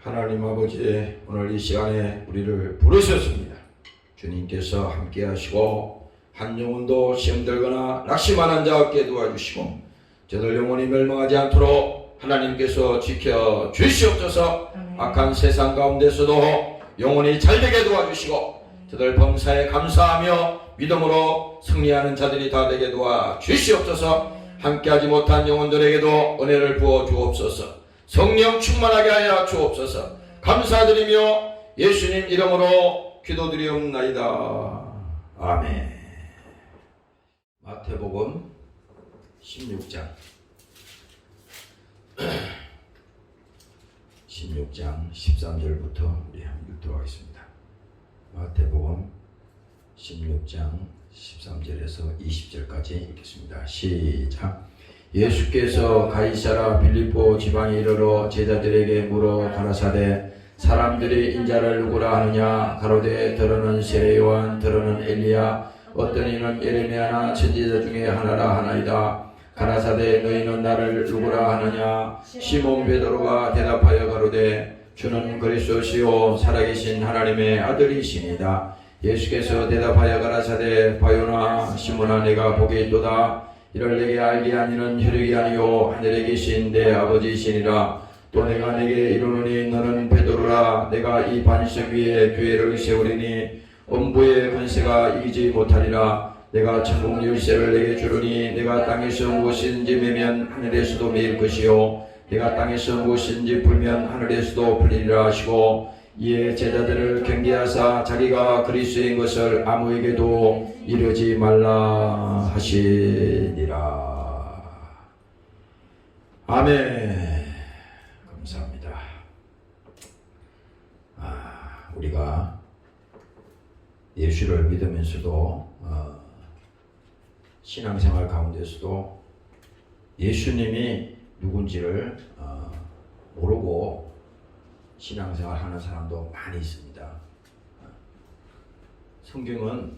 하나님 아버지, 오늘 이 시간에 우리를 부르셨습니다. 주님께서 함께 하시고 한 영혼도 시험 들거나 낙심하는 자 없게 도와주시고 저들 영혼이 멸망하지 않도록 하나님께서 지켜 주시옵소서. 악한 세상 가운데서도 영혼이 잘되게 도와주시고 저들 범사에 감사하며 믿음으로 승리하는 자들이 다 되게 도와주시옵소서. 함께하지 못한 영혼들에게도 은혜를 부어 주옵소서. 성령 충만하게 하여 주옵소서. 감사드리며 예수님 이름으로 기도드리옵나이다. 아멘. 마태복음 16장 13절부터 우리 한번 읽도록 하겠습니다. 마태복음 16장 13절에서 20절까지 읽겠습니다. 시작. 예수께서 가이사라 빌립보 지방에 이르러 제자들에게 물어 가라사대 사람들이 인자를 누구라 하느냐. 가로되 들어는 세례요한, 들어는 엘리야, 어떤 이는 예레미야나 선지자 중에 하나라 하나이다. 가라사대 너희는 나를 누구라 하느냐. 시몬 베드로가 대답하여 가로되 주는 그리스도시요 살아계신 하나님의 아들이시니이다. 예수께서 대답하여 가라사대 바요나 시몬아 내가 복이 있도다. 이를 내게 알게 하니는 혈육이 아니요 하늘에 계신 내 아버지시니라. 또 내가 내게 이르노니 너는 베드로라. 내가 이 반석 위에 교회를 세우리니 음부의 권세가 이기지 못하리라. 내가 천국 열쇠를 내게 주르니 내가 땅에서 무엇이든지 매면 하늘에서도 매일 것이요 내가 땅에서 무엇이든지 풀면 하늘에서도 풀리리라 하시고 이에 제자들을 경계하사 자기가 그리스도인 것을 아무에게도 이르지 말라 하시니라. 아멘. 감사합니다. 우리가 예수를 믿으면서도 신앙생활 가운데서도 예수님이 누군지를 모르고 신앙생활 하는 사람도 많이 있습니다. 성경은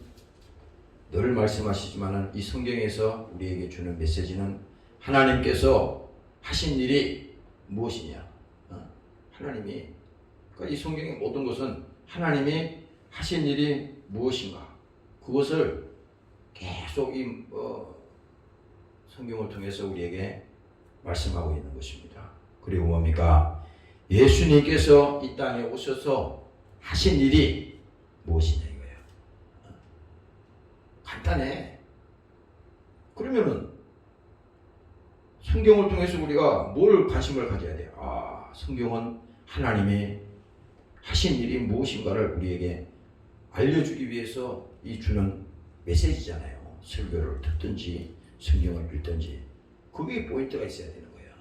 늘 말씀하시지만 이 성경에서 우리에게 주는 메시지는 하나님께서 하신 일이 무엇이냐. 하나님이, 그러니까 이 성경의 모든 것은 하나님이 하신 일이 무엇인가, 그것을 계속 이 성경을 통해서 우리에게 말씀하고 있는 것입니다. 그리고 뭡니까? 예수님께서 이 땅에 오셔서 하신 일이 무엇이냐 이거예요. 간단해. 그러면은 성경을 통해서 우리가 뭘 관심을 가져야 돼요? 성경은 하나님이 하신 일이 무엇인가를 우리에게 알려주기 위해서 이 주는 메시지잖아요. 설교를 듣든지 성경을 읽든지 그게 포인트가 있어야 되는 거예요.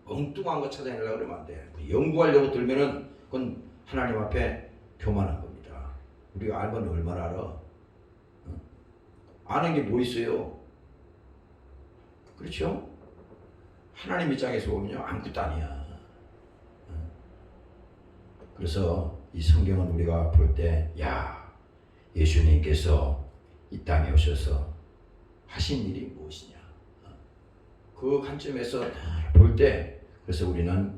엉뚱한 거 찾아내려고 그러면 안 돼. 연구하려고 들면은 그건 하나님 앞에 교만한 겁니다. 우리가 알면 얼마나 알아? 아는 게 뭐 있어요? 그렇죠? 하나님 입장에서 보면요 아무것도 아니야. 그래서 이 성경은 우리가 볼 때 예수님께서 이 땅에 오셔서 하신 일이 무엇이냐, 그 관점에서 볼 때, 그래서 우리는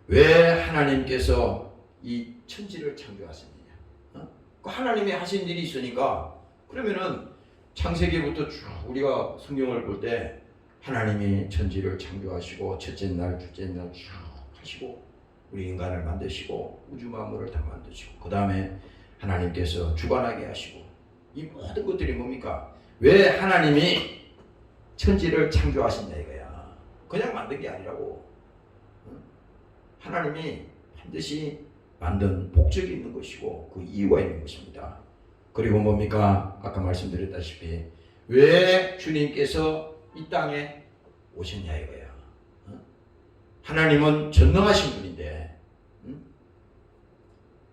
왜 하나님께서 이 천지를 창조하셨느냐, 그 하나님이 하신 일이 있으니까, 그러면은 창세기부터 쭉 우리가 성경을 볼 때 하나님이 천지를 창조하시고 첫째 날 둘째 날 쭉 하시고 우리 인간을 만드시고 우주 만물을 다 만드시고 그 다음에 하나님께서 주관하게 하시고, 이 모든 것들이 뭡니까? 왜 하나님이 천지를 창조하셨냐 이거야. 그냥 만든 게 아니라고. 하나님이 반드시 만든 목적이 있는 것이고 그 이유가 있는 것입니다. 그리고 뭡니까? 아까 말씀드렸다시피 왜 주님께서 이 땅에 오셨냐 이거야. 하나님은 전능하신 분인데,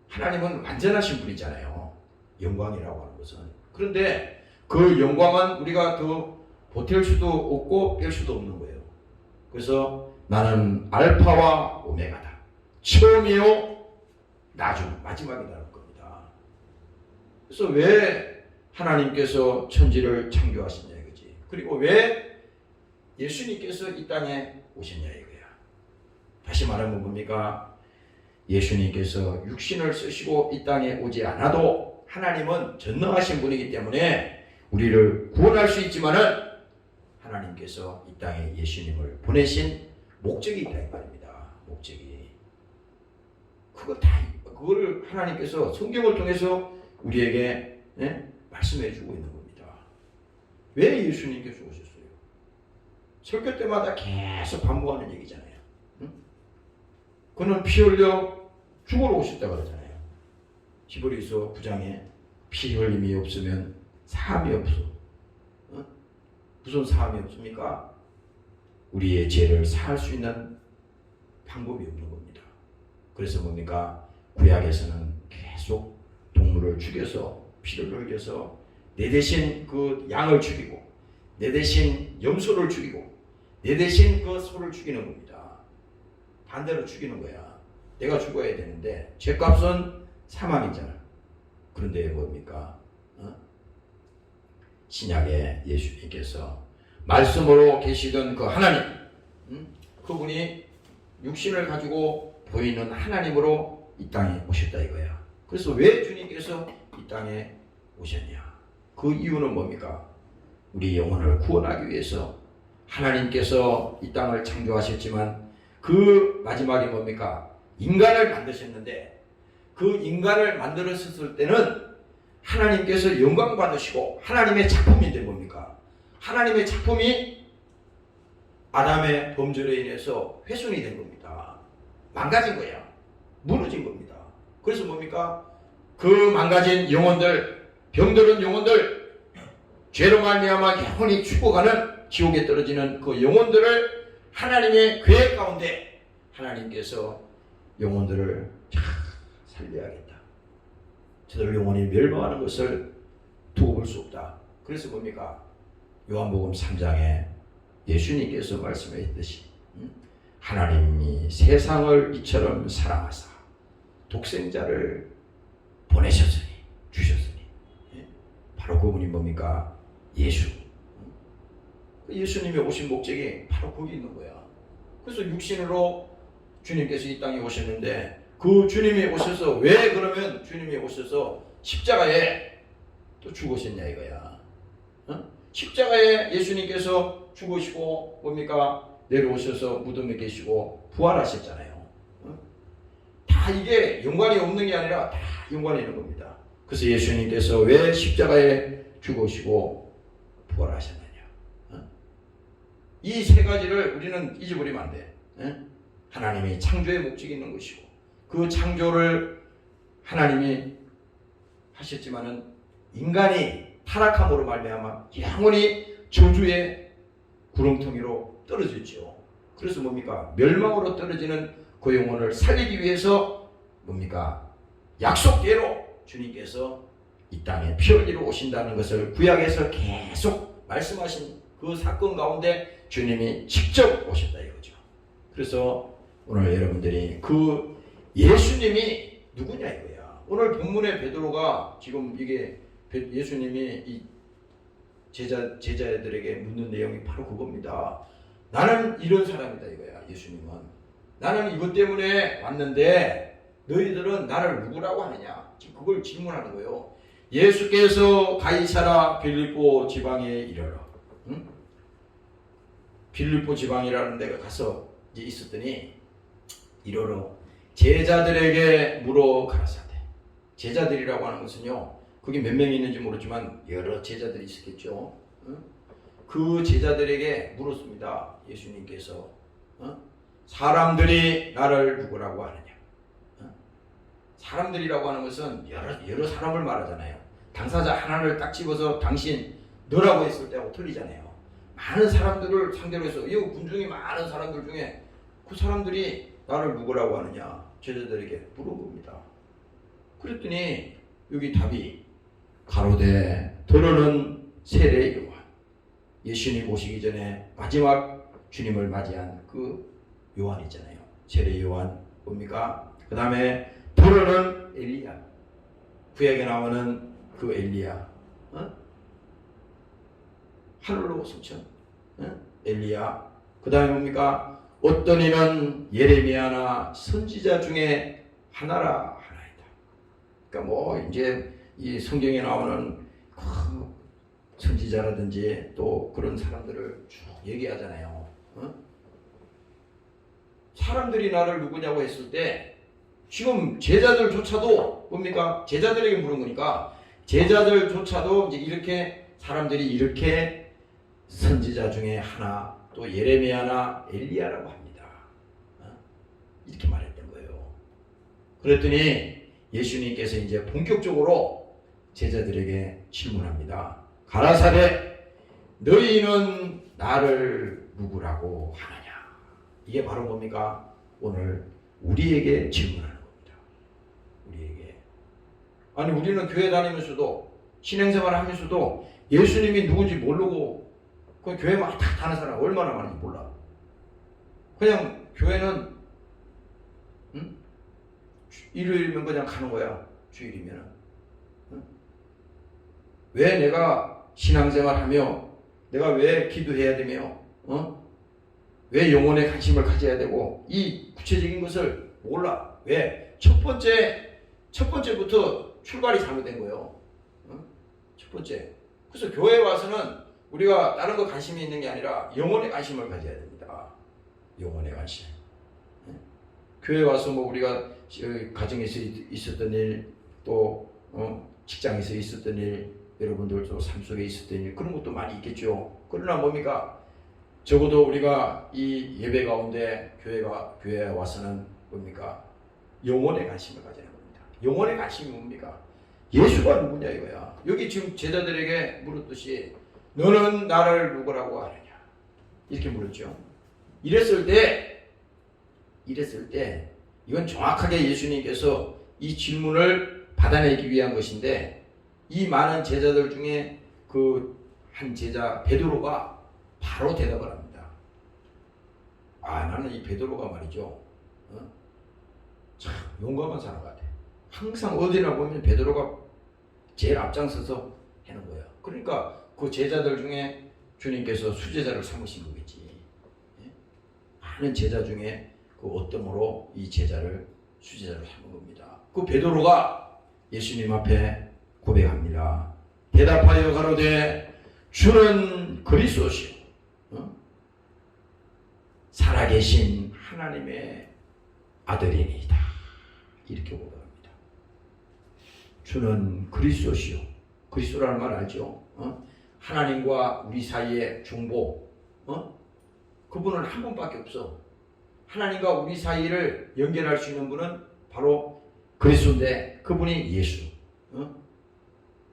하나님은 완전하신 분이잖아요. 영광이라고 하는 것은. 그런데 그 영광은 우리가 더 보탤 수도 없고 뺄 수도 없는 거예요. 그래서 나는 알파와 오메가다. 처음이요 나중 마지막이라는 겁니다. 그래서 왜 하나님께서 천지를 창조하셨냐 이거지. 그리고 왜 예수님께서 이 땅에 오셨냐 이거야. 다시 말하면 뭡니까? 예수님께서 육신을 쓰시고 이 땅에 오지 않아도 하나님은 전능하신 분이기 때문에 우리를 구원할 수 있지만은 하나님께서 이 땅에 예수님을 보내신 목적이 있다 이 말입니다. 목적이. 그거를 하나님께서 성경을 통해서 우리에게 말씀해 주고 있는 겁니다. 왜 예수님께서 오셨어요? 설교 때마다 계속 반복하는 얘기잖아요. 응? 그는 피 흘려 죽으러 오셨다고 그러잖아요. 히브리서 9장에 피 흘림이 없으면 사함이 없어. 응? 무슨 사함이 없습니까? 우리의 죄를 사할 수 있는 방법이 없는 겁니다. 그래서 뭡니까? 구약에서는 계속 동물을 죽여서 피를 흘려서 내 대신 그 양을 죽이고 내 대신 염소를 죽이고 내 대신 그 소를 죽이는 겁니다. 반대로 죽이는 거야. 내가 죽어야 되는데 죄값은 사망이잖아. 그런데 뭡니까? 신약에 예수님께서 말씀으로 계시던 그 하나님, 그분이 육신을 가지고 보이는 하나님으로 이 땅에 오셨다 이거야. 그래서 왜 주님께서 이 땅에 오셨냐? 그 이유는 뭡니까? 우리 영혼을 구원하기 위해서 하나님께서 이 땅을 창조하셨지만 그 마지막에 뭡니까? 인간을 만드셨는데 그 인간을 만들었을 때는 하나님께서 영광 받으시고 하나님의 작품인데 뭡니까? 하나님의 작품이 아담의 범죄로 인해서 훼손이 된 겁니다. 망가진 거야. 무너진 겁니다. 그래서 뭡니까? 그 망가진 영혼들, 병들은 영혼들, 죄로 말미암아 영원히 죽어가는 지옥에 떨어지는 그 영혼들을 하나님의 계획 가운데 하나님께서 영혼들을 살려야겠다. 저들 영혼이 멸망하는 것을 두고 볼 수 없다. 그래서 뭡니까? 요한복음 3장에 예수님께서 말씀하셨듯이 하나님이 세상을 이처럼 사랑하사 독생자를 보내셨으니 주셨으니 바로 그분이 뭡니까? 예수. 예수님이 오신 목적이 바로 거기 있는 거야. 그래서 육신으로 주님께서 이 땅에 오셨는데 그 주님이 오셔서 왜 그러면 주님이 오셔서 십자가에 또 죽으셨냐 이거야. 십자가에 예수님께서 죽으시고 뭡니까? 내려오셔서 무덤에 계시고 부활하셨잖아요. 다 이게 연관이 없는 게 아니라 다 연관이 있는 겁니다. 그래서 예수님께서 왜 십자가에 죽으시고 부활하셨느냐? 이 세 가지를 우리는 잊어버리면 안 돼. 하나님이 창조의 목적이 있는 것이고 그 창조를 하나님이 하셨지만은 인간이 타락함으로 말미암아 영원히 저주의 구렁텅이로 떨어졌죠. 그래서 뭡니까? 멸망으로 떨어지는 그 영혼을 살리기 위해서 뭡니까? 약속대로 주님께서 이 땅에 피 흘리러 오신다는 것을 구약에서 계속 말씀하신 그 사건 가운데 주님이 직접 오셨다 이거죠. 그래서 오늘 여러분들이 그 예수님이 누구냐 이거야. 오늘 본문의 베드로가 지금 이게 예수님이 이 제자들에게 묻는 내용이 바로 그겁니다. 나는 이런 사람이다 이거야. 예수님은 나는 이것 때문에 왔는데 너희들은 나를 누구라고 하느냐? 지금 그걸 질문하는 거예요. 예수께서 가이사라 빌립보 지방에 이르러 빌립보 지방이라는 데가 가서 이제 있었더니 이르러 제자들에게 물어 가라사대. 제자들이라고 하는 것은요. 그게 몇 명이 있는지 모르지만 여러 제자들이 있었겠죠. 그 제자들에게 물었습니다. 예수님께서 사람들이 나를 누구라고 하느냐. 사람들이라고 하는 것은 여러 사람을 말하잖아요. 당사자 하나를 딱 집어서 당신 너라고 했을 때하고 틀리잖아요. 많은 사람들을 상대로 해서 이 군중이 많은 사람들 중에 그 사람들이 나를 누구라고 하느냐 제자들에게 물어봅니다. 그랬더니 여기 답이 가로되 더러는 세례 요한. 예수님 오시기 전에 마지막 주님을 맞이한 그 요한 있잖아요. 세례 요한 뭡니까? 그 다음에 더러는 엘리야. 구약에 나오는 그 엘리야. 하늘로 승천. 엘리야. 그 다음에 뭡니까? 어떤 이는 예레미야나 선지자 중에 하나라 하나이다. 그러니까 뭐 이제 이 성경에 나오는 그 선지자라든지 또 그런 사람들을 쭉 얘기하잖아요. 사람들이 나를 누구냐고 했을 때 지금 제자들조차도 뭡니까? 제자들에게 물은 거니까 제자들조차도 이제 이렇게 사람들이 이렇게 선지자 중에 하나 또 예레미야나 엘리야라고 합니다. 이렇게 말했던 거예요. 그랬더니 예수님께서 이제 본격적으로 제자들에게 질문합니다. 가라사대 너희는 나를 누구라고 하느냐? 이게 바로 뭡니까? 오늘 우리에게 질문하는 겁니다. 우리에게. 아니 우리는 교회 다니면서도 신앙생활 하면서도 예수님이 누군지 모르고 그 교회만 다 다는 사람 얼마나 많은지 몰라. 그냥 교회는 일요일이면 그냥 가는 거야. 주일이면. 왜 내가 신앙생활하며 내가 왜 기도해야 되며 왜 영혼에 관심을 가져야 되고 이 구체적인 것을 몰라. 왜? 첫 번째부터 출발이 잘못된 거예요. 첫 번째. 그래서 교회에 와서는 우리가 다른 거 관심이 있는 게 아니라 영혼에 관심을 가져야 됩니다. 영혼에 관심. 교회에 와서 뭐 우리가 가정에서 있었던 일, 또 직장에서 있었던 일, 여러분들도 삶 속에 있었던 일 그런 것도 많이 있겠죠. 그러나 뭡니까? 적어도 우리가 이 예배 가운데 교회에 와서는 뭡니까? 영혼에 관심을 가져야 겁니다. 영혼의 관심이 뭡니까? 예수가 누구냐 이거야. 여기 지금 제자들에게 물었듯이 너는 나를 누구라고 하느냐 이렇게 물었죠. 이랬을 때 이건 정확하게 예수님께서 이 질문을 받아내기 위한 것인데 이 많은 제자들 중에 그 한 제자 베드로가 바로 대답을 합니다. 나는 이 베드로가 말이죠. 참 용감한 사람 같아. 항상 어디나 보면 베드로가 제일 앞장서서 하는 거야. 그러니까 그 제자들 중에 주님께서 수제자를 삼으신 거겠지. 많은 제자 중에 그 어떠므로 이 제자를 수제자로 삼은 겁니다. 그 베드로가 예수님 앞에 고백합니다. 대답하여 가로되 주는 그리스도시요 살아계신 하나님의 아들이니이다. 이렇게 고백합니다. 주는 그리스도시요. 그리스도라는 말 알죠? 하나님과 우리 사이의 중보. 그분은 한 분밖에 없어. 하나님과 우리 사이를 연결할 수 있는 분은 바로 그리스도인데 그분이 예수.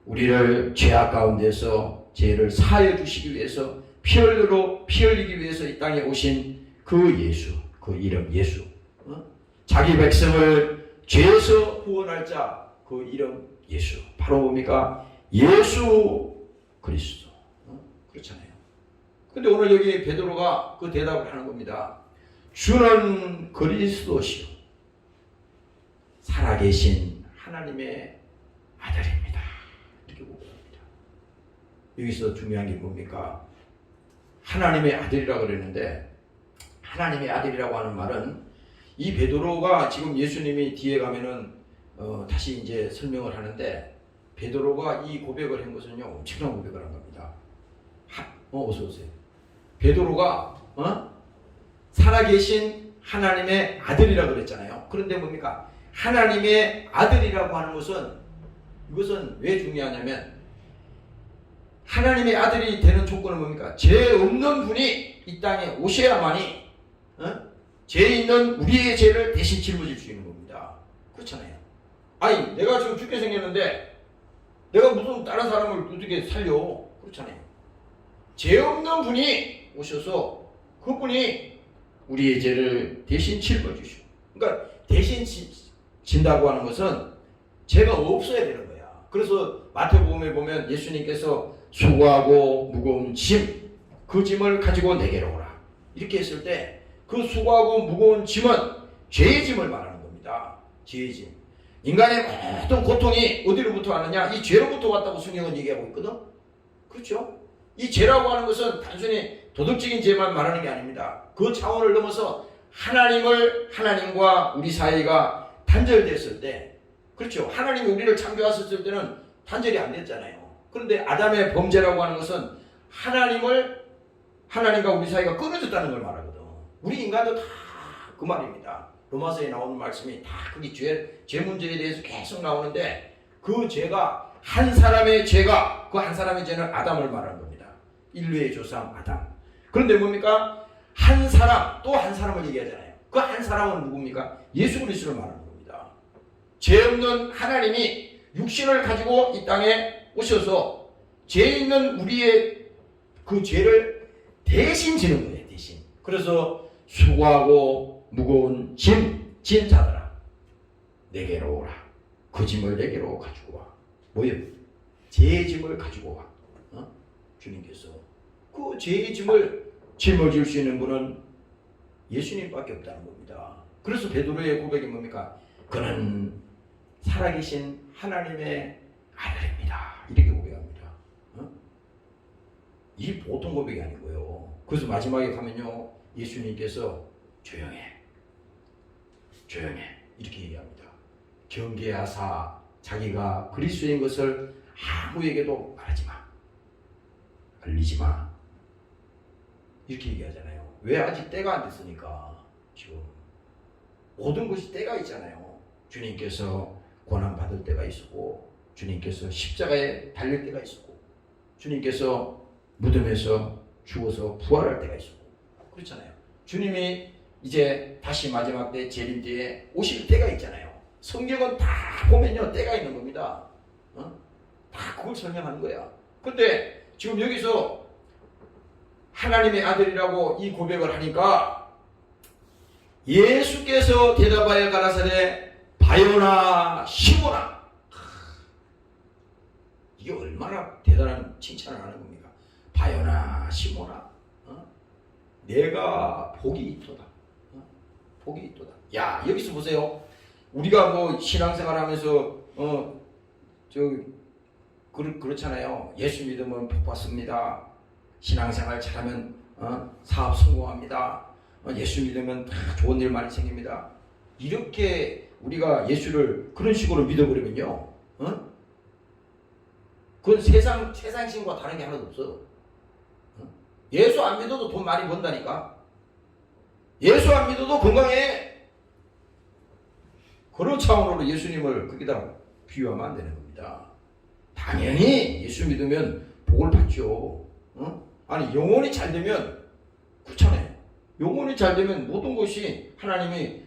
우리를 죄악 가운데서 죄를 사하여 주시기 위해서 피 흘리기 위해서 이 땅에 오신 그 예수, 그 이름 예수. 자기 백성을 죄에서 구원할 자, 그 이름 예수. 바로 뭡니까? 예수 그리스도. 그렇잖아요. 근데 오늘 여기 베드로가 그 대답을 하는 겁니다. 주는 그리스도시요 살아계신 하나님의 아들입니다. 이렇게 고백합니다. 여기서 중요한 게 뭡니까? 하나님의 아들이라고 그랬는데 하나님의 아들이라고 하는 말은 이 베드로가 지금 예수님이 뒤에 가면은 다시 이제 설명을 하는데 베드로가 이 고백을 한 것은요 엄청난 고백을 한 겁니다. 어서 오세요. 베드로가 살아계신 하나님의 아들이라고 그랬잖아요. 그런데 뭡니까? 하나님의 아들이라고 하는 것은 이것은 왜 중요하냐면 하나님의 아들이 되는 조건은 뭡니까? 죄 없는 분이 이 땅에 오셔야만이 죄 있는 우리의 죄를 대신 짊어질 수 있는 겁니다. 그렇잖아요. 아니 내가 지금 죽게 생겼는데 내가 무슨 다른 사람을 어떻게 살려? 그렇잖아요. 죄 없는 분이 오셔서 그분이 우리의 죄를 대신 짊어지시오. 그러니까 대신 진다고 하는 것은 죄가 없어야 되는 거야. 그래서 마태복음에 보면 예수님께서 수고하고 무거운 짐, 그 짐을 가지고 내게로 오라. 이렇게 했을 때 그 수고하고 무거운 짐은 죄의 짐을 말하는 겁니다. 죄의 짐. 인간의 모든 고통이 어디로부터 왔느냐? 이 죄로부터 왔다고 성경은 얘기하고 있거든. 그렇죠? 이 죄라고 하는 것은 단순히 도덕적인 죄만 말하는 게 아닙니다. 그 차원을 넘어서 하나님과 우리 사이가 단절됐을 때, 그렇죠. 하나님이 우리를 창조하셨을 때는 단절이 안 됐잖아요. 그런데 아담의 범죄라고 하는 것은 하나님과 우리 사이가 끊어졌다는 걸 말하거든. 우리 인간도 다 그 말입니다. 로마서에 나오는 말씀이 다 거기 죄 문제에 대해서 계속 나오는데, 그 죄가 한 사람의 죄가, 그 한 사람의 죄는 아담을 말하는 겁니다. 인류의 조상 아담. 그런데 뭡니까? 한 사람, 또 한 사람을 얘기하잖아요. 그 한 사람은 누굽니까? 예수 그리스도를 말하는 겁니다. 죄 없는 하나님이 육신을 가지고 이 땅에 오셔서 죄 있는 우리의 그 죄를 대신 지는 거예요. 대신. 그래서 수고하고 무거운 짐 자들아, 내게로 오라. 그 짐을 내게로 가지고 와. 뭐예요? 죄의 짐을 가지고 와. 주님께서 그 죄의 짐을 짊어질 수 있는 분은 예수님밖에 없다는 겁니다. 그래서 베드로의 고백이 뭡니까? 그는 살아계신 하나님의 아들입니다. 이렇게 고백합니다. 이 보통 고백이 아니고요. 그래서 마지막에 가면요, 예수님께서 조용해 이렇게 얘기합니다. 경계하사 자기가 그리스도인 것을 아무에게도 말하지 마, 알리지 마, 이렇게 얘기하잖아요. 왜? 아직 때가 안 됐으니까. 지금 모든 것이 때가 있잖아요. 주님께서 고난 받을 때가 있었고, 주님께서 십자가에 달릴 때가 있었고, 주님께서 무덤에서 죽어서 부활할 때가 있었고, 그렇잖아요. 주님이 이제 다시 마지막 때 재림 때에 오실 때가 있잖아요. 성경은 다 보면요, 때가 있는 겁니다. 다 그걸 설명하는 거야. 근데 지금 여기서 하나님의 아들이라고 이 고백을 하니까 예수께서 대답하여 가라사대 바요나 시모나. 이게 얼마나 대단한 칭찬을 하는 겁니까? 바요나 시모나. 내가 복이 있도다. 복이 있도다. 야, 여기서 보세요. 우리가 뭐 신앙생활 하면서 그렇잖아요. 예수 믿으면 복 받습니다. 신앙생활 잘하면 사업 성공합니다. 예수 믿으면 다 좋은 일 많이 생깁니다. 이렇게 우리가 예수를 그런 식으로 믿어버리면요, 그건 세상신과 다른 게 하나도 없어. 예수 안 믿어도 돈 많이 번다니까. 예수 안 믿어도 건강해. 그런 차원으로 예수님을 거기다 비유하면 안 되는 겁니다. 당연히 예수 믿으면 복을 받죠. 아니, 영혼이 잘 되면 그렇잖아요. 영혼이 잘 되면 모든 것이 하나님이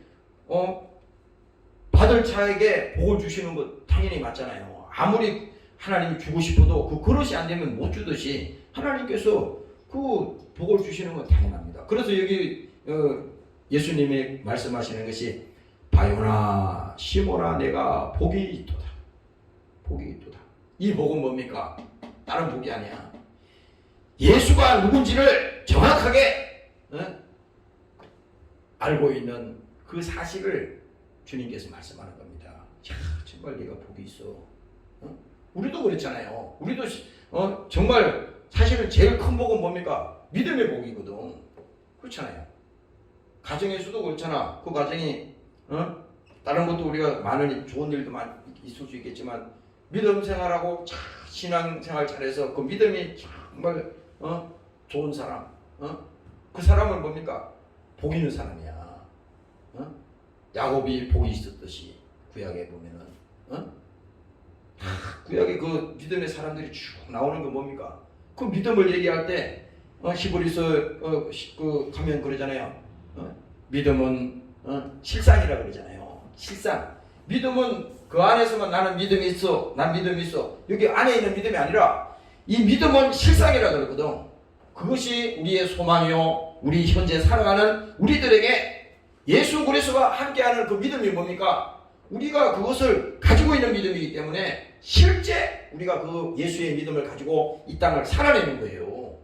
받을 자에게 복을 주시는 것 당연히 맞잖아요. 아무리 하나님이 주고 싶어도 그 그릇이 안 되면 못 주듯이 하나님께서 그 복을 주시는 건 당연합니다. 그래서 여기 예수님이 말씀하시는 것이 바요나 시모나 내가 복이 있도다. 복이 있도다. 이 복은 뭡니까? 다른 복이 아니야. 예수가 누군지를 정확하게 알고 있는 그 사실을 주님께서 말씀하는 겁니다. 야, 정말 네가 복이 있어. 우리도 그렇잖아요. 우리도 정말 사실은 제일 큰 복은 뭡니까? 믿음의 복이거든. 그렇잖아요. 가정에서도 그렇잖아. 그 가정이 다른 것도 우리가 많은 좋은 일도 많이 있을 수 있겠지만 믿음 생활하고 신앙 생활 잘해서 그 믿음이 정말 좋은 사람, 그 사람은 뭡니까? 복 있는 사람이야. 야곱이 복이 있었듯이 구약에 보면은 구약에 그 믿음의 사람들이 쭉 나오는 건 뭡니까? 그 믿음을 얘기할 때 히브리서 그 가면 그러잖아요. 믿음은 실상이라 그러잖아요. 실상. 믿음은 그 안에서만 나는 믿음이 있어. 난 믿음이 있어. 여기 안에 있는 믿음이 아니라 이 믿음은 실상이라 그러거든. 그것이 우리의 소망이요. 우리 현재 살아가는 우리들에게 예수 그리스도와 함께하는 그 믿음이 뭡니까? 우리가 그것을 가지고 있는 믿음이기 때문에 실제 우리가 그 예수의 믿음을 가지고 이 땅을 살아내는 거예요.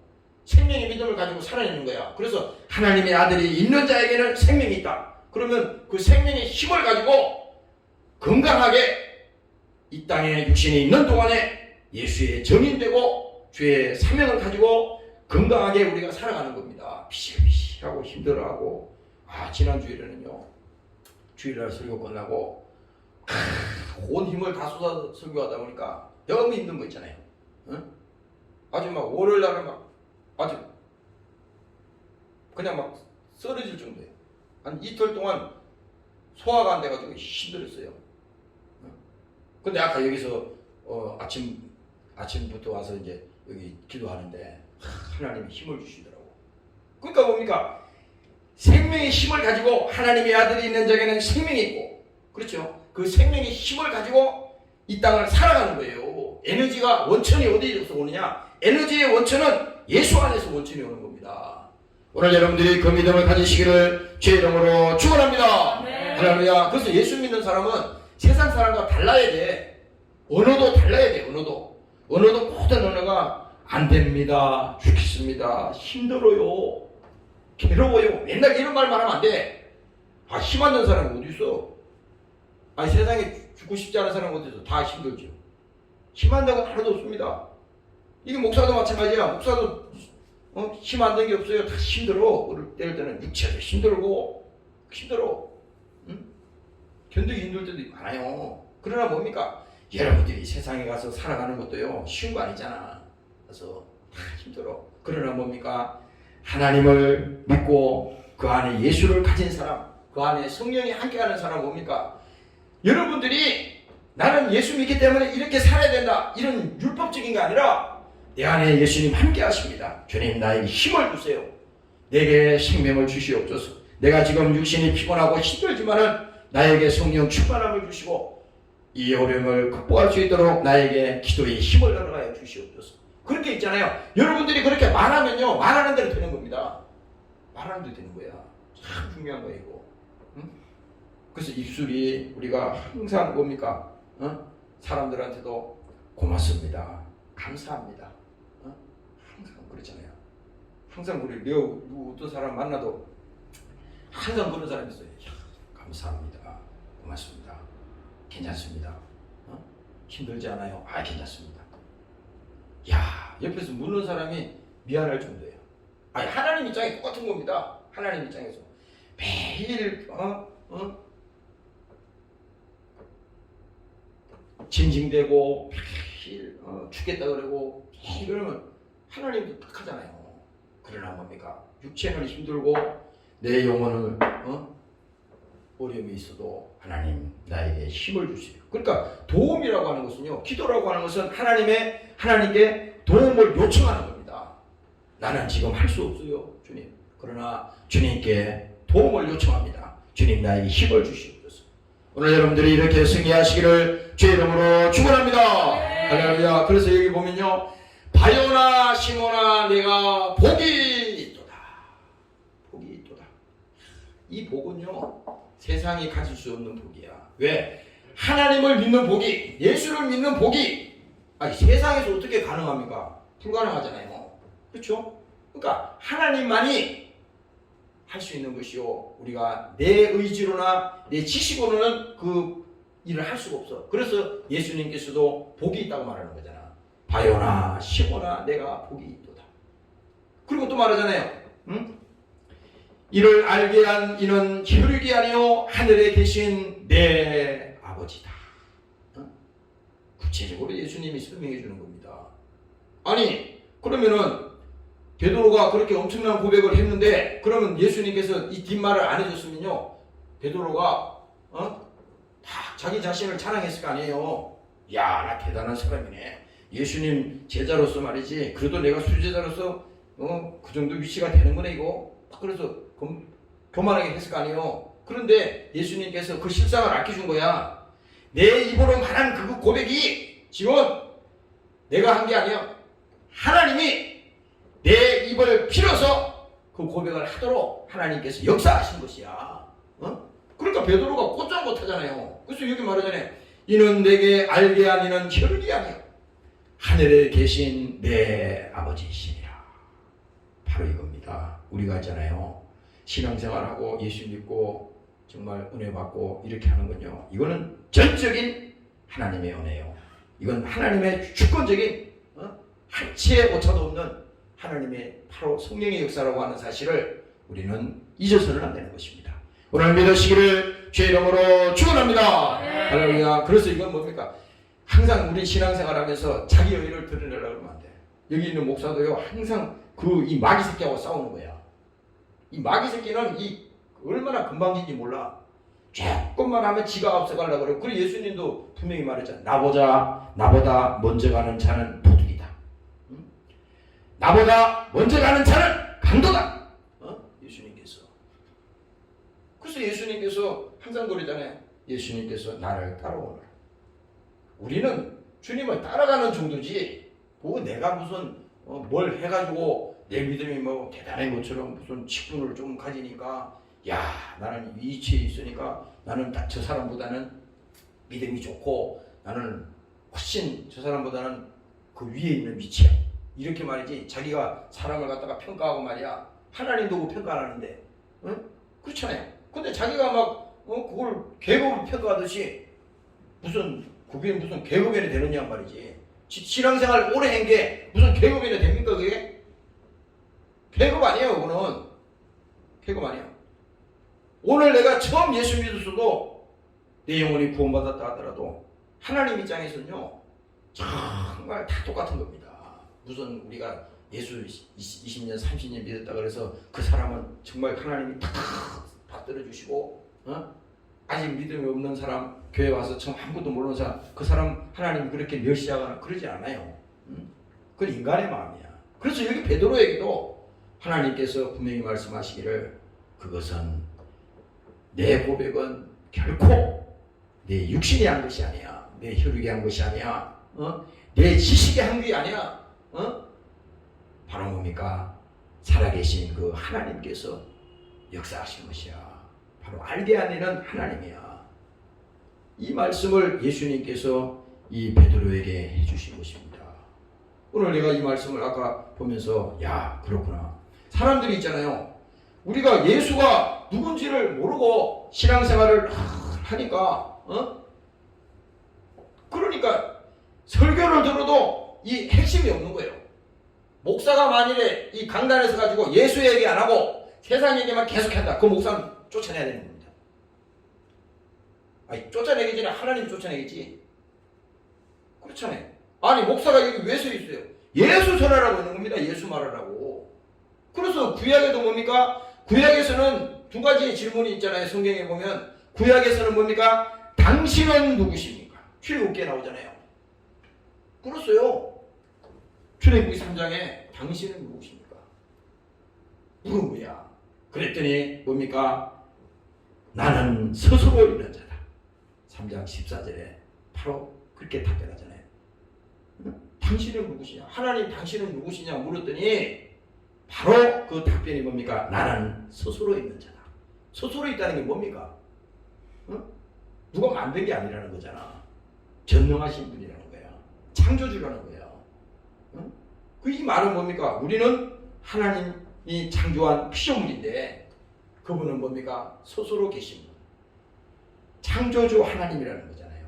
생명의 믿음을 가지고 살아내는 거야. 그래서 하나님의 아들이 있는 자에게는 생명이 있다. 그러면 그 생명의 힘을 가지고 건강하게 이 땅에 육신이 있는 동안에 예수의 정인되고 주의 사명을 가지고 건강하게 우리가 살아가는 겁니다. 피실피실하고 힘들어하고 지난 주일에는요, 주일날 설교 끝나고 온 힘을 다 쏟아서 설교하다 보니까 너무 힘든 거 있잖아요. 응? 아주 막 월요일 날은 막 아주 그냥 막 쓰러질 정도예요. 한 이틀 동안 소화가 안 돼가지고 힘들었어요. 근데 아까 여기서 아침부터 와서 이제 여기 기도하는데 하나님이 힘을 주시더라고. 그러니까 뭡니까? 생명의 힘을 가지고 하나님의 아들이 있는 자에게는 생명이 있고, 그렇죠? 그 생명의 힘을 가지고 이 땅을 살아가는 거예요. 에너지가 원천이 어디에서 오느냐? 에너지의 원천은 예수 안에서 원천이 오는 겁니다. 오늘 여러분들이 그 믿음을 가지시기를 주의 이름으로 축원합니다. 할렐루야. 그래서 예수 믿는 사람은 세상 사람과 달라야 돼. 언어도 달라야 돼. 언어도 모든 언어가 안 됩니다, 죽겠습니다, 힘들어요, 괴로워요, 맨날 이런 말만 하면 안 돼. 힘 안 든 사람이 어디 있어? 세상에 죽고 싶지 않은 사람은 어디 있어? 다 힘들죠. 힘 안 든 건 하나도 없습니다. 이게 목사도 마찬가지야. 목사도 힘 안 든 게 없어요. 다 힘들어. 어릴 때는 육체도 힘들고 힘들어. 응? 견디기 힘들 때도 많아요. 그러나 뭡니까? 여러분들이 세상에 가서 살아가는 것도요 쉬운 거 아니잖아. 그래서 다 힘들어. 그러나 뭡니까? 하나님을 믿고 그 안에 예수를 가진 사람, 그 안에 성령이 함께하는 사람 뭡니까? 여러분들이 나는 예수 믿기 때문에 이렇게 살아야 된다, 이런 율법적인 게 아니라 내 안에 예수님 함께 하십니다. 주님, 나에게 힘을 주세요. 내게 생명을 주시옵소서. 내가 지금 육신이 피곤하고 힘들지만은 나에게 성령 충만함을 주시고 이 어려움을 극복할 수 있도록 나에게 기도의 힘을 흘러가여 주시옵소서. 그렇게 있잖아요. 여러분들이 그렇게 말하면요, 말하는 대로 되는 겁니다. 말하는 대로 되는 거야. 참 중요한 거예요, 이거. 응? 그래서 입술이 우리가 항상 뭡니까? 사람들한테도 고맙습니다, 감사합니다, 항상 그렇잖아요. 항상 우리 누구 어떤 사람 만나도 항상 그런 사람이 있어요. 감사합니다, 고맙습니다, 괜찮습니다, 힘들지 않아요? 괜찮습니다. 야, 옆에서 묻는 사람이 미안할 정도예요. 하나님 입장에 똑같은 겁니다. 하나님 입장에서 매일 징징대고 매일 죽겠다 그러고 그러면 하나님도 딱하잖아요. 그러나 뭡니까? 육체는 힘들고 내 영혼을 어려움이 있어도 하나님 나에게 힘을 주세요. 그러니까 도움이라고 하는 것은요, 기도라고 하는 것은 하나님께 도움을 요청하는 겁니다. 나는 지금 할 수 없어요, 주님. 그러나 주님께 도움을 요청합니다. 주님, 나에게 힘을 주시옵소서. 오늘 여러분들이 이렇게 승리하시기를 주의 이름으로 축원합니다. 할렐루야. 그래서 여기 보면요, 바요나 시모나 내가 복이 있도다. 복이 있도다. 이 복은요, 세상이 가질 수 없는 복이야. 왜? 하나님을 믿는 복이, 예수를 믿는 복이 세상에서 어떻게 가능합니까? 불가능하잖아요. 그렇죠? 그러니까 하나님만이 할 수 있는 것이요, 우리가 내 의지로나 내 지식으로는 그 일을 할 수가 없어. 그래서 예수님께서도 복이 있다고 말하는 거잖아. 바요나 시모나 내가 복이 있도다. 그리고 또 말하잖아요. 이를 알게 한 이는 혈육이 아니요 하늘에 계신 내 아버지다. 구체적으로 예수님이 설명해 주는 겁니다. 그러면은 베드로가 그렇게 엄청난 고백을 했는데, 그러면 예수님께서 이 뒷말을 안 해줬으면요, 베드로가 자기 자신을 자랑했을 거 아니에요. 야, 나 대단한 사람이네. 예수님 제자로서 말이지, 그래도 내가 수제자로서 그 정도 위치가 되는 거네 이거. 그래서 교만하게 했을 거 아니에요. 그런데 예수님께서 그 실상을 알려준 거야. 내 입으로 말한 그 고백이 지금 내가 한 게 아니야. 하나님이 내 입을 빌어서 그 고백을 하도록 하나님께서 역사하신 것이야. 그러니까 베드로가 꼼짝 못하잖아요. 그래서 여기 말하잖아요. 이는 내게 알게 한 이는 혈육이 아니요 하늘에 계신 내 아버지이시니라. 바로 이겁니다. 우리가 있잖아요, 신앙생활하고 예수 믿고 정말 은혜 받고 이렇게 하는 건요, 이거는 전적인 하나님의 은혜요. 이건 하나님의 주권적인 한치의 오차도 없는 하나님의 바로 성령의 역사라고 하는 사실을 우리는 잊어서는 안 되는 것입니다. 오늘 믿으시기를 주의 이름으로 축원합니다. 할렐루야. 그래서 이건 뭡니까? 항상 우리 신앙생활하면서 자기 의의를 드러내려고 그러면 안 돼. 여기 있는 목사도요, 항상 이 마귀 새끼하고 싸우는 거야. 이 마귀 새끼는 얼마나 금방진지 몰라. 조금만 하면 지가 앞서가려고 그래요. 그리고 예수님도 분명히 말했잖아. 나보다 먼저 가는 자는 도둑이다. 응? 나보다 먼저 가는 자는 강도다. 예수님께서. 그래서 예수님께서 항상 그러잖아요. 예수님께서 나를 따라오라. 우리는 주님을 따라가는 정도지, 뭐 내가 무슨 뭘 해가지고 내 믿음이 뭐 대단한 것처럼 무슨 직분을 좀 가지니까, 야, 나는 위치에 있으니까 나는 저 사람보다는 믿음이 좋고 나는 훨씬 저 사람보다는 그 위에 있는 위치야. 이렇게 말이지. 자기가 사람을 갖다가 평가하고 말이야. 하나님도 그 평가 안 하는데, 응? 그렇잖아요. 근데 자기가 막 그걸 계급을 평가하듯이 그게 무슨 계급연이 되느냐 말이지. 신앙생활 오래 한 게 무슨 계급연이 됩니까 그게? 계급 아니에요. 그거는 계급 아니에요. 오늘 내가 처음 예수 믿었어도 내 영혼이 구원받았다 하더라도 하나님 입장에서는요, 정말 다 똑같은 겁니다. 무슨 우리가 예수 20년 30년 믿었다 그래서 그 사람은 정말 하나님이 탁 받들어 주시고, 아직 믿음이 없는 사람, 교회 와서 처음 아무것도 모르는 사람, 그 사람 하나님이 그렇게 멸시하거나 그러지 않아요. 그건 인간의 마음이야. 그래서 여기 베드로에게도 하나님께서 분명히 말씀하시기를, 그것은 내 고백은 결코 내 육신이 한 것이 아니야. 내 혈육이 한 것이 아니야. 내 지식이 한 게 아니야. 바로 뭡니까? 살아계신 그 하나님께서 역사하신 것이야. 바로 알게 하는 하나님이야. 이 말씀을 예수님께서 이 베드로에게 해주신 것입니다. 오늘 내가 이 말씀을 아까 보면서, 야, 그렇구나. 사람들이 있잖아요. 우리가 예수가 누군지를 모르고 신앙생활을 하니까, 그러니까 설교를 들어도 이 핵심이 없는 거예요. 목사가 만일에 이 강단에서 가지고 예수 얘기 안 하고 세상 얘기만 계속한다. 그 목사는 쫓아내야 되는 겁니다. 아니, 쫓아내기 전에 하나님 쫓아내겠지. 그렇잖아요. 아니, 목사가 여기 왜 서 있어요? 예수 전하라고 있는 겁니다. 예수 말하라고. 그래서 구약에도 뭡니까? 구약에서는 두 가지 질문이 있잖아요. 성경에 보면 구약에서는 뭡니까? 당신은 누구십니까? 출애굽기에 나오잖아요. 그렇어요. 출애굽기 3장에 당신은 누구십니까? 물은 거야. 그랬더니 뭡니까? 나는 스스로 있는 자다. 3장 14절에 바로 그렇게 답변하잖아요. 당신은 누구시냐? 하나님 당신은 누구시냐 물었더니 바로 그 답변이 뭡니까? 나는 스스로 있는 자다. 스스로 있다는 게 뭡니까? 누가 만든 게 아니라는 거잖아. 전능하신 분이라는 거야. 창조주라는 거야. 이 말은 뭡니까? 우리는 하나님이 창조한 피조물인데 그분은 뭡니까? 스스로 계신 분. 창조주 하나님이라는 거잖아요.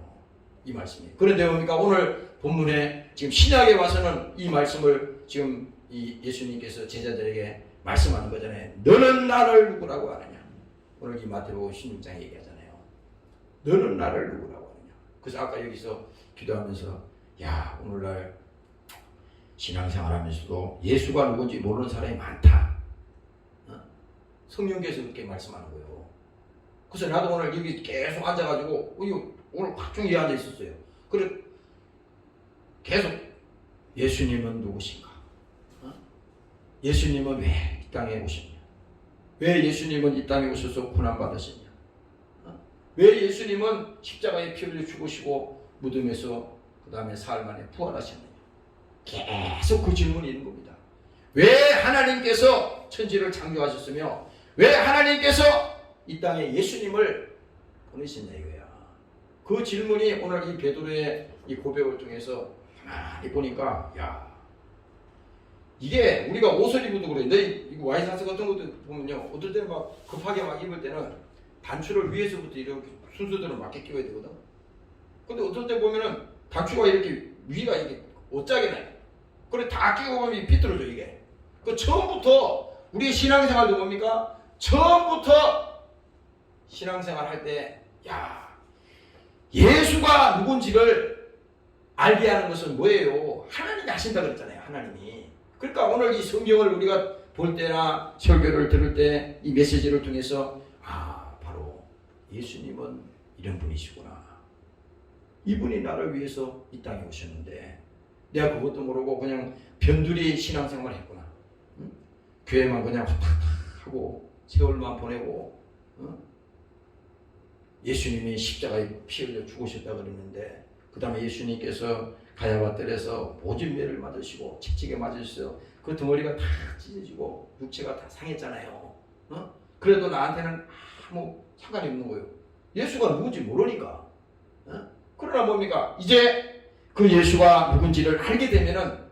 이 말씀이. 그런데 뭡니까? 오늘 본문에 지금 신약에 와서는 이 말씀을 지금 이 예수님께서 제자들에게 말씀하는 거잖아요. 너는 나를 누구라고 하느냐? 오늘 이 마태복음 16장에 얘기하잖아요. 너는 나를 누구라고 하느냐? 그래서 아까 여기서 기도하면서, 야, 오늘날 신앙생활하면서도 예수가 누군지 모르는 사람이 많다. 성령께서 그렇게 말씀하는 거예요. 그래서 나도 오늘 여기 계속 앉아가지고 오늘 확중히 앉아 있었어요. 그래 계속 예수님은 누구신가? 예수님은 왜 이 땅에 오셨냐? 왜 예수님은 이 땅에 오셔서 고난받으셨냐? 왜 예수님은 십자가에 피 흘려 죽으시고 무덤에서 그 다음에 사흘 만에 부활하셨느냐? 계속 그 질문이 있는 겁니다. 왜 하나님께서 천지를 창조하셨으며 왜 하나님께서 이 땅에 예수님을 보내셨냐 이거야. 그 질문이 오늘 이 베드로의 이 고백을 통해서 가만히 보니까, 야, 이게 우리가 옷을 입어도 그래. 내 와이셔츠 같은 것도 보면요, 어떨 때는 막 급하게 막 입을 때는 단추를 위에서부터 이렇게 순서대로 맞게 끼워야 되거든. 근데 어떨 때 보면은 단추가 이렇게 위가 이게 옷짝이 나요. 그래 다 끼고 보면 비뚤어져 이게. 그 처음부터 우리 신앙생활도 뭡니까? 처음부터 신앙생활 할 때, 야, 예수가 누군지를 알게 하는 것은 뭐예요? 하나님이 하신다 그랬잖아요. 하나님이. 그러니까 오늘 이 성경을 우리가 볼 때나 설교를 들을 때 이 메시지를 통해서 바로 예수님은 이런 분이시구나. 이분이 나를 위해서 이 땅에 오셨는데 내가 그것도 모르고 그냥 변두리 신앙생활 했구나. 응? 교회만 그냥 하고 세월만 보내고 예수님이 십자가에 피 흘려 죽으셨다 그랬는데 그 다음에 예수님께서 가야바 뜰에서 모진 매를 맞으시고 채찍에 맞으셔서 그 덩어리가 다 찢어지고 육체가 다 상했잖아요. 그래도 나한테는 아무 상관이 없는 거예요. 예수가 누군지 모르니까. 그러나 뭡니까? 이제 그 예수가 누군지를 알게 되면은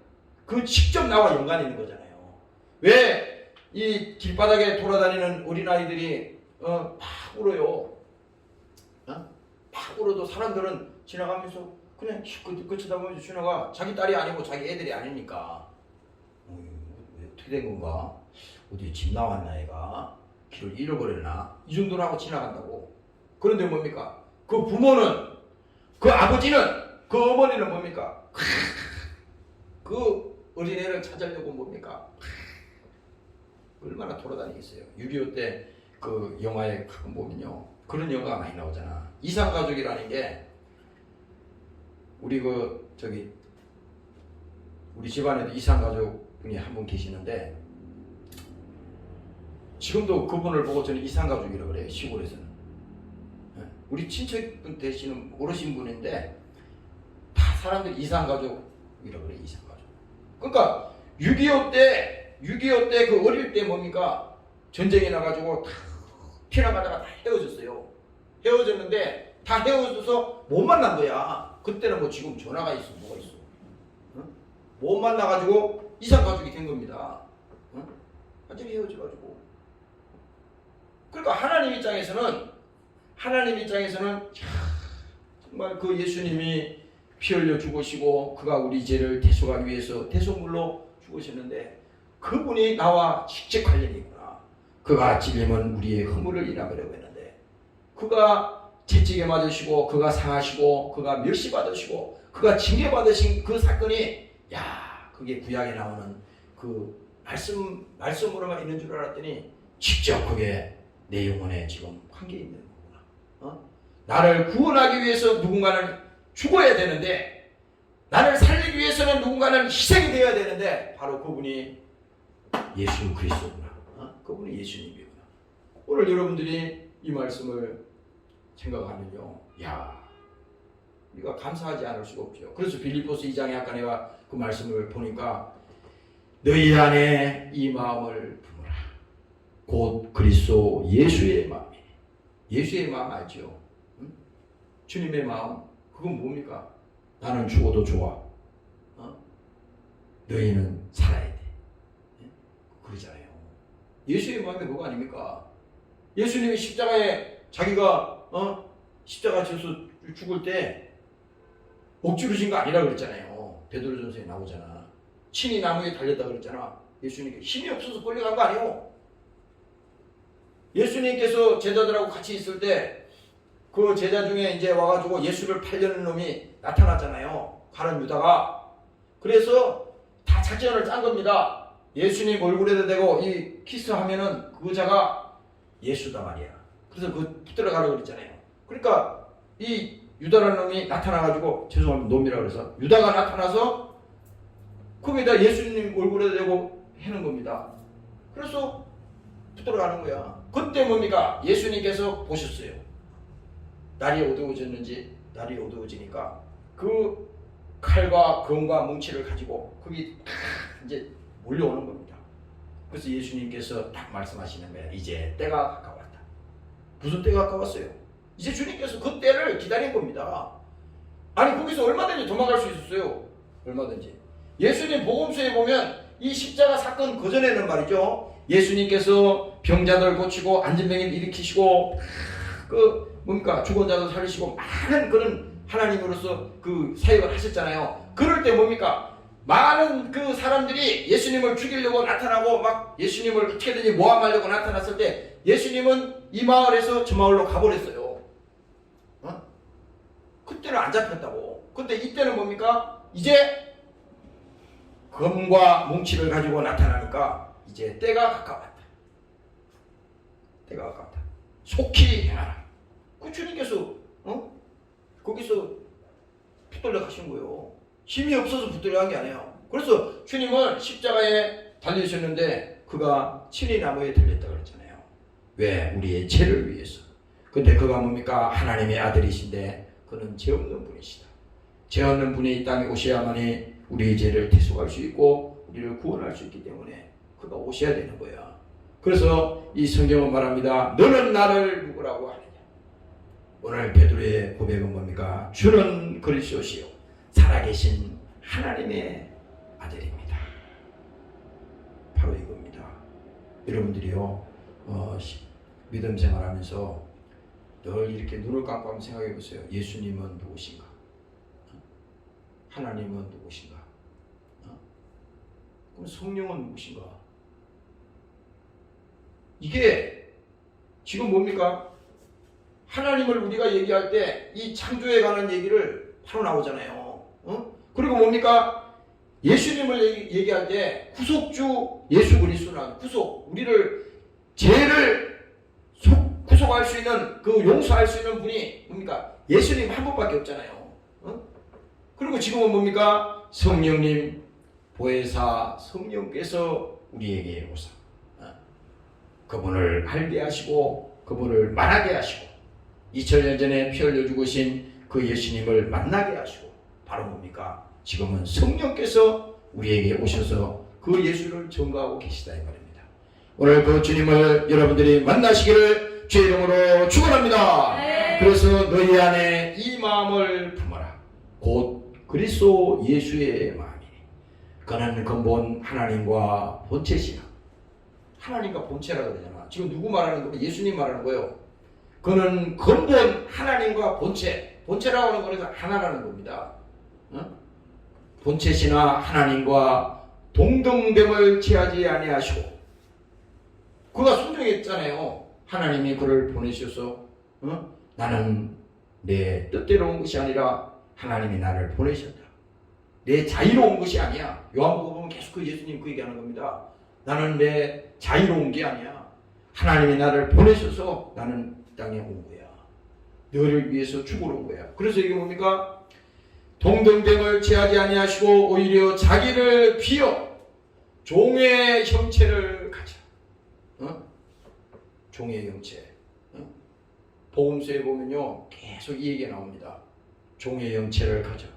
그 직접 나와 연관이 있는 거잖아요. 왜 이 길바닥에 돌아다니는 어린아이들이 막 울어요. 막 울어도 사람들은 지나가면서 그냥 그 쳐다보면서 지나가. 자기 딸이 아니고 자기 애들이 아니니까 어떻게 된 건가? 어디 집 나왔나 애가? 길을 잃어버렸나? 이 정도로 하고 지나간다고. 그런데 뭡니까? 그 부모는, 그 아버지는, 그 어머니는 뭡니까? 그 어린애를 찾으려고 뭡니까? 얼마나 돌아다니겠어요. 6.25 때 그 영화에 가끔 보면요, 그런 영화가 많이 나오잖아. 이산가족이라는 게 우리 우리 집안에도 이산가족 분이 한 분 계시는데 지금도 그분을 보고 저는 이산가족이라고 그래요. 시골에서는. 우리 친척분 되시는 어르신 분인데 다 사람들이 이산가족이라고 그래요. 이산가족. 그러니까 6.25 때 그 어릴 때 뭡니까? 전쟁이 나가지고 다 피나가다가 다 헤어졌어요. 헤어졌는데 다 헤어져서 못 만난 거야. 그때는 뭐 지금 전화가 있어, 뭐가 있어. 못 만나가지고 이산가족이 된 겁니다. 완전히 헤어져가지고. 그러니까 하나님 입장에서는 정말 그 예수님이 피 흘려 죽으시고 그가 우리 죄를 대속하기 위해서 대속물로 죽으셨는데 그분이 나와 직접 관련이 있구나. 그가 찔림은 우리의 허물을 인하려고 했는데 그가 채찍에 맞으시고 그가 상하시고 그가 멸시받으시고 그가 징계받으신 그 사건이 그게 구약에 나오는 그 말씀으로만 있는 줄 알았더니 직접 그게 내 영혼에 지금 관계 있는 거구나. 나를 구원하기 위해서 누군가는 죽어야 되는데 나를 살리기 위해서는 누군가는 희생이 되어야 되는데 바로 그분이 예수 그리스도구나. 그분이 예수님이구나. 오늘 여러분들이 이 말씀을 생각하면요, 우리가 감사하지 않을 수가 없죠. 그래서 빌립보서 2장에 아까 내가 그 말씀을 보니까 너희 안에 이 마음을 품으라. 곧 그리스도 예수의 마음이니. 예수의 마음 알죠? 주님의 마음, 그건 뭡니까? 나는 죽어도 좋아. 너희는 살아야 돼. 그러잖아요. 예수의 마음이 뭐가 아닙니까? 예수님이 십자가에 자기가 십자가 져서 죽을 때 억지로 진 거 아니라 그랬잖아요. 베드로전서에 나오잖아. 친히 나무에 달렸다 그랬잖아. 예수님께 힘이 없어서 끌려간 거 아니에요. 예수님께서 제자들하고 같이 있을 때 그 제자 중에 이제 와가지고 예수를 팔려는 놈이 나타났잖아요. 가룟 유다가. 그래서 다 작전을 짠 겁니다. 예수님 얼굴에다 대고 이 키스하면은 그 자가 예수다 말이야. 그래서 그 붙들어 가라고 그랬잖아요. 그러니까 이 유다라는 놈이 나타나가지고, 죄송합니다, 놈이라 그래서 유다가 나타나서 거기다 예수님 얼굴에다 대고 해는 겁니다. 그래서 붙들어 가는 거야. 그때 뭡니까? 예수님께서 보셨어요. 날이 어두워졌는지. 날이 어두워지니까 그 칼과 검과 뭉치를 가지고 거기 이제 몰려오는 겁니다. 그래서 예수님께서 딱 말씀하시는 거예요. 이제 때가 가까웠다. 무슨 때가 가까웠어요? 이제 주님께서 그 때를 기다린 겁니다. 아니 거기서 얼마든지 도망갈 수 있었어요. 얼마든지. 예수님 복음서에 보면 이 십자가 사건 그전에는 말이죠, 예수님께서 병자들 고치고 안진병을 일으키시고 뭡니까? 죽은 자도 살리시고 많은 그런 하나님으로서 그 사역을 하셨잖아요. 그럴 때 뭡니까? 많은 그 사람들이 예수님을 죽이려고 나타나고 막 예수님을 어떻게든지 모함하려고 나타났을 때 예수님은 이 마을에서 저 마을로 가버렸어요. 때는 안 잡혔다고. 근데 이때는 뭡니까? 이제 검과 뭉치를 가지고 나타나니까 이제 때가 가까웠다. 때가 가까웠다. 속히 행하라. 그 주님께서 거기서 붙들려 가신 거예요. 힘이 없어서 붙들려 간 게 아니에요. 그래서 주님은 십자가에 달리셨는데 그가 친히 나무에 달렸다 그랬잖아요. 왜? 우리의 죄를 위해서. 근데 그가 뭡니까? 하나님의 아들이신데 그는 죄 없는 분이시다. 죄 없는 분이 이 땅에 오셔야만이 우리의 죄를 대속할 수 있고 우리를 구원할 수 있기 때문에 그가 오셔야 되는 거야. 그래서 이 성경은 말합니다. 너는 나를 누구라고 하느냐. 오늘 베드로의 고백은 뭡니까? 주는 그리스도시요 살아계신 하나님의 아들입니다. 바로 이겁니다. 여러분들이요 믿음 생활하면서 늘 이렇게 눈을 감고 한번 생각해 보세요. 예수님은 누구신가? 하나님은 누구신가? 그럼 성령은 누구신가? 이게 지금 뭡니까? 하나님을 우리가 얘기할 때 이 창조에 관한 얘기를 바로 나오잖아요. 그리고 뭡니까? 예수님을 얘기할 때 구속주 예수 그리스도는 구속, 우리를 죄를 구속할 수 있는 그 용서할 수 있는 분이 뭡니까? 예수님 한 분밖에 없잖아요. 그리고 지금은 뭡니까? 성령님 보혜사 성령께서 우리에게 오사 그분을 알게 하시고 그분을 말하게 하시고 2000년 전에 피 흘려 죽으신 그 예수님을 만나게 하시고 바로 뭡니까? 지금은 성령께서 우리에게 오셔서 그 예수를 전가하고 계시다 이 말입니다. 오늘 그 주님을 여러분들이 만나시기를 주의 이름으로 축원합니다. 네. 그래서 너희 안에 이 마음을 품어라. 곧 그리스도 예수의 마음이니 그는 근본 하나님과 본체시라. 하나님과 본체라고 그러잖아. 지금 누구 말하는 거예요? 예수님 말하는 거예요. 그는 근본 하나님과 본체. 본체라고 하는 거는 하나라는 겁니다. 본체시나 하나님과 동등됨을 취하지 아니하시고 그가 순종했잖아요. 하나님이 그를 보내셔서 나는 내 뜻대로 온 것이 아니라 하나님이 나를 보내셨다. 내 자유로 온 것이 아니야. 요한복음 보면 계속 그 예수님 그 얘기하는 겁니다. 나는 내 자유로 온 게 아니야. 하나님이 나를 보내셔서 나는 이 땅에 온 거야. 너를 위해서 죽으러 온 거야. 그래서 이게 뭡니까? 동등됨을 취하지 아니하시고 오히려 자기를 비어 종의 형체를 가져. 종의 형체. 복음서에 보면요 계속 이 얘기가 나옵니다. 종의 형체를 가져.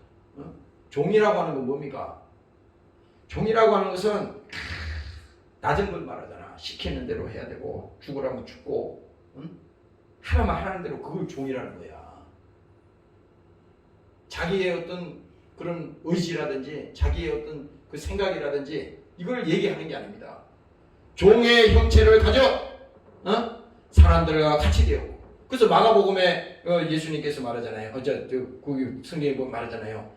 종이라고 하는 건 뭡니까? 종이라고 하는 것은 낮은 걸 말하잖아. 시키는 대로 해야 되고 죽으라면 죽고 하나만 하는 대로 그걸 종이라는 거야. 자기의 어떤 그런 의지라든지 자기의 어떤 그 생각이라든지 이걸 얘기하는 게 아닙니다. 종의 형체를 가져 사람들과 같이 되었고 그래서 마가복음에 예수님께서 말하잖아요. 그 성경에 보면 말하잖아요.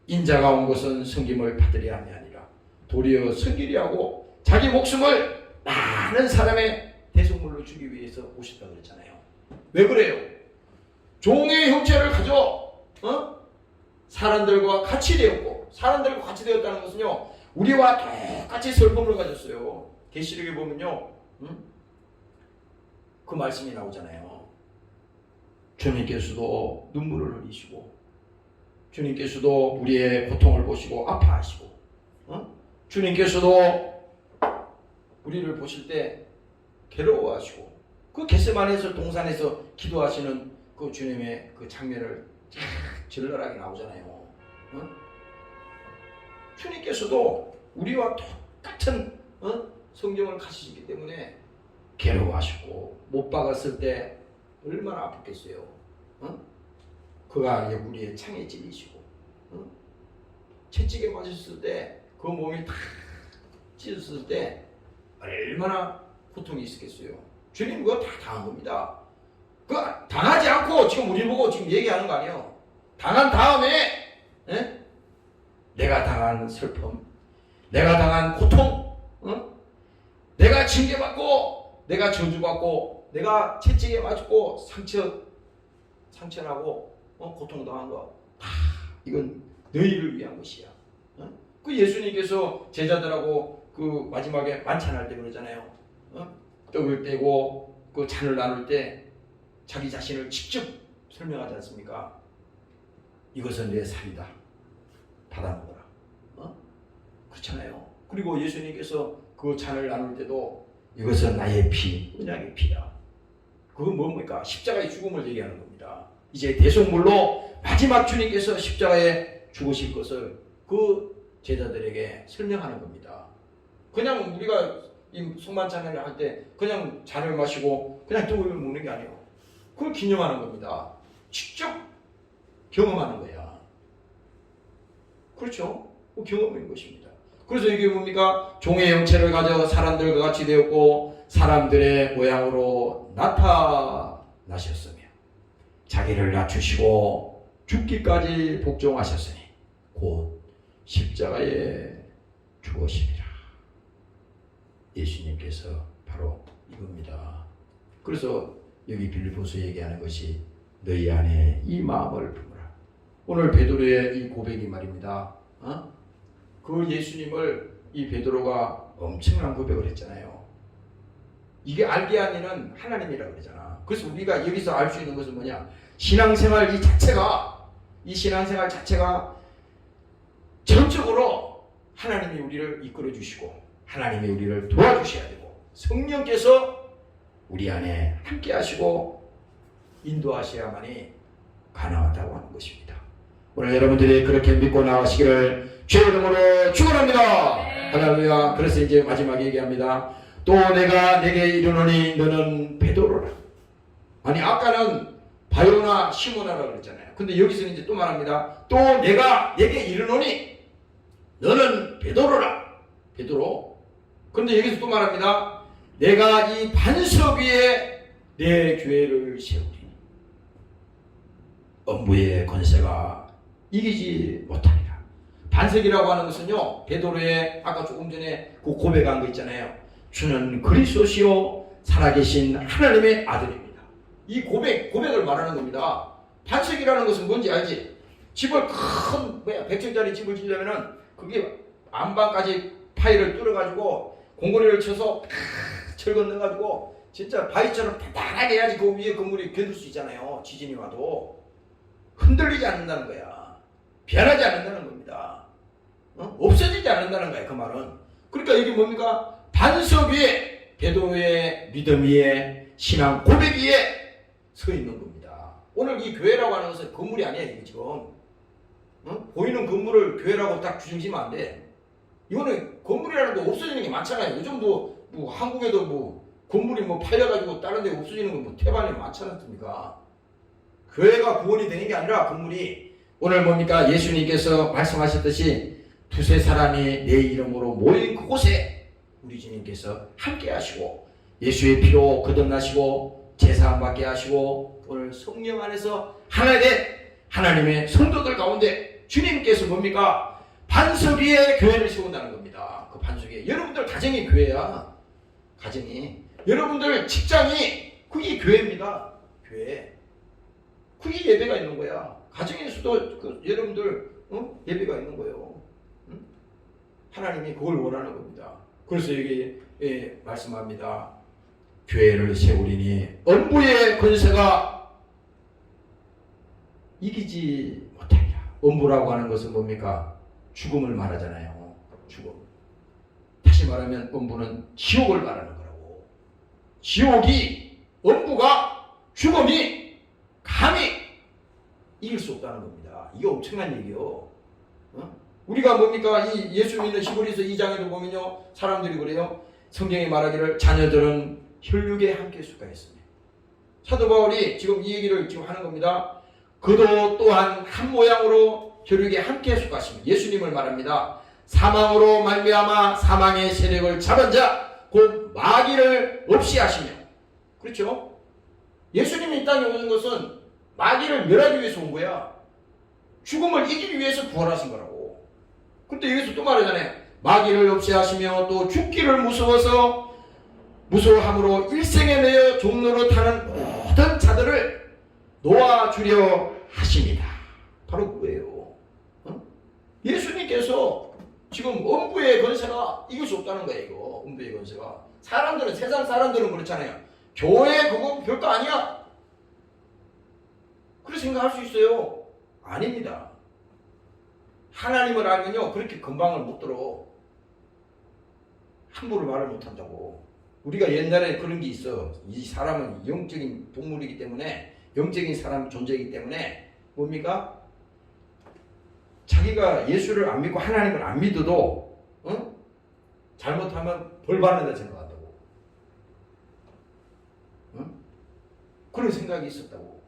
인자가 온 것은 섬김을 받으려 함이 아니라 도리어 섬기려 하고 자기 목숨을 많은 사람의 대속물로 주기 위해서 오셨다고 그랬잖아요. 왜 그래요? 종의 형체를 가져 사람들과 같이 되었고 사람들과 같이 되었다는 것은요 우리와 똑같이 슬픔을 가졌어요. 계시록에 보면요 그 말씀이 나오잖아요. 주님께서도 눈물을 흘리시고 주님께서도 우리의 고통을 보시고 아파하시고 주님께서도 우리를 보실 때 괴로워하시고 그 겟세마네에서 동산에서 기도하시는 그 주님의 그 장면을 절랄하게 나오잖아요. 주님께서도 우리와 똑같은 성경을 가지시기 때문에 괴로워하시고 못 박았을 때 얼마나 아팠겠어요. 그가 우리의 창에 찔리시고 채찍에 맞았을 때 그 몸이 다 찢었을 때 얼마나 고통이 있었겠어요. 주님 그거 다 당한 겁니다. 그거 당하지 않고 지금 우리 보고 지금 얘기하는 거 아니에요. 당한 다음에 내가 당한 슬픔, 내가 당한 고통, 내가 징계받고 내가 저주받고 내가 채찍에 맞고 상처나고 고통당한 거 이건 너희를 위한 것이야. 그 예수님께서 제자들하고 그 마지막에 만찬할 때 그러잖아요. 떡을 떼고 그 잔을 나눌 때 자기 자신을 직접 설명하지 않습니까? 이것은 내 살이다. 받아 먹어라. 그렇잖아요. 그리고 예수님께서 그 잔을 나눌 때도 이것은 나의 피, 언약의 피다. 그건 뭡니까? 십자가의 죽음을 얘기하는 겁니다. 이제 대속물로 마지막 주님께서 십자가에 죽으실 것을 그 제자들에게 설명하는 겁니다. 그냥 우리가 이 송만찬을 할 때 그냥 잔을 마시고 그냥 떡을 먹는 게 아니에요. 그걸 기념하는 겁니다. 직접 경험하는 거야. 그렇죠? 그 경험인 것입니다. 그래서 이게 뭡니까? 종의 형체를 가져 사람들과 같이 되었고 사람들의 모양으로 나타나셨으며 자기를 낮추시고 죽기까지 복종하셨으니 곧 십자가에 죽으심이라. 예수님께서 바로 이겁니다. 그래서 여기 빌립보서 얘기하는 것이 너희 안에 이 마음을 품으라. 오늘 베드로의 이 고백이 말입니다. 그 예수님을 이 베드로가 엄청난 고백을 했잖아요. 이게 알게 하니는 하나님이라고 그러잖아. 그래서 우리가 여기서 알 수 있는 것은 뭐냐? 신앙생활 이 신앙생활 자체가 전적으로 하나님이 우리를 이끌어 주시고 하나님이 우리를 도와주셔야 되고 성령께서 우리 안에 함께 하시고 인도하셔야만이 가능하다고 하는 것입니다. 오늘 여러분들이 그렇게 믿고 나가시기를 주의 이름으로 축원합니다. 할렐루야. 그래서 이제 마지막에 얘기합니다. 또 내가 내게 이르노니 너는 베드로라. 아니 아까는 바요나 시모나라고 그랬잖아요. 근데 여기서는 이제 또 말합니다. 또 내가 내게 이르노니 너는 베드로라. 베드로. 그런데 여기서 또 말합니다. 내가 이 반석 위에 내 교회를 세우리니 음부의 권세가 이기지 못하리라. 반석이라고 하는 것은요, 베드로의 아까 조금 전에 그 고백한 거 있잖아요. 주는 그리스도시요 살아계신 하나님의 아들입니다. 이 고백을 말하는 겁니다. 반석이라는 것은 뭔지 알지? 집을 큰 100층짜리 집을 지려면은 그게 안방까지 파이를 뚫어가지고 공고리를 쳐서 철근 넣어가지고 진짜 바위처럼 단단하게 해야지 그 위에 건물이 견딜 수 있잖아요. 지진이 와도 흔들리지 않는다는 거야. 변하지 않는다는 겁니다. 없어지지 않는다는 거야. 그 말은. 그러니까 이게 뭡니까? 반석 위에 베드로의 믿음 위에 신앙 고백 위에 서 있는 겁니다. 오늘 이 교회라고 하는 것은 건물이 아니야. 이게 지금 보이는 건물을 교회라고 딱 주중시면 안 돼. 이거는 건물이라는 거 없어지는 게 많잖아요. 요즘도 뭐 한국에도 뭐 건물이 뭐 팔려가지고 다른 데 없어지는 거 뭐 태반이 많지 않습니까? 교회가 구원이 되는 게 아니라 건물이 오늘 뭡니까? 예수님께서 말씀하셨듯이 두세 사람이 내 이름으로 모인 그곳에 우리 주님께서 함께 하시고 예수의 피로 거듭나시고 제사함 받게 하시고 오늘 성령 안에서 하나 된 하나님의 성도들 가운데 주님께서 뭡니까? 반석 위에 교회를 세운다는 겁니다. 그 반석 위에 여러분들 가정이 교회야. 가정이 여러분들 직장이 그게 교회입니다. 교회. 그게 예배가 있는 거야. 가정에서도 그 여러분들 예배가 있는 거예요. 하나님이 그걸 원하는 겁니다. 그래서 여기 말씀합니다. 교회를 세우리니 음부의 권세가 이기지 못하리라. 음부라고 하는 것은 뭡니까? 죽음을 말하잖아요. 죽음. 다시 말하면 음부는 지옥을 말하는 거라고. 지옥이 음부가 죽음이 감히 이길 수 없다는 겁니다. 이게 엄청난 얘기요. 우리가 뭡니까? 이 예수 믿는 히브리서 2장에도 보면요. 사람들이 그래요. 성경에 말하기를 자녀들은 혈육에 함께 수가했으며. 사도 바울이 지금 이 얘기를 지금 하는 겁니다. 그도 또한 한 모양으로 혈육에 함께 속하시며 예수님을 말합니다. 사망으로 말미암아 사망의 세력을 잡은 자 곧 마귀를 없이 하시며. 그렇죠? 예수님이 이 땅에 오는 것은 마귀를 멸하기 위해서 온 거야. 죽음을 이기기 위해서 부활하신 거라고. 근데 여기서 또 말하잖아요. 마귀를 없이 하시며 또 죽기를 무서워함으로 일생에 매여 종로로 타는 모든 자들을 놓아주려 하십니다. 바로 그거예요. 그래서 지금 음부의 권세가 이길 수 없다는 거예요. 이거 음부의 권세가. 사람들은, 세상 사람들은 그렇잖아요. 교회 그거 별거 아니야. 그렇게 생각할 수 있어요. 아닙니다. 하나님을 알면요 그렇게 건방을 못 들어. 함부로 말을 못 한다고. 우리가 옛날에 그런 게 있어. 이 사람은 영적인 동물이기 때문에, 영적인 사람 존재이기 때문에 뭡니까? 자기가 예수를 안 믿고 하나님을 안 믿어도 잘못하면 벌 받는다 생각한다고. 그런 생각이 있었다고.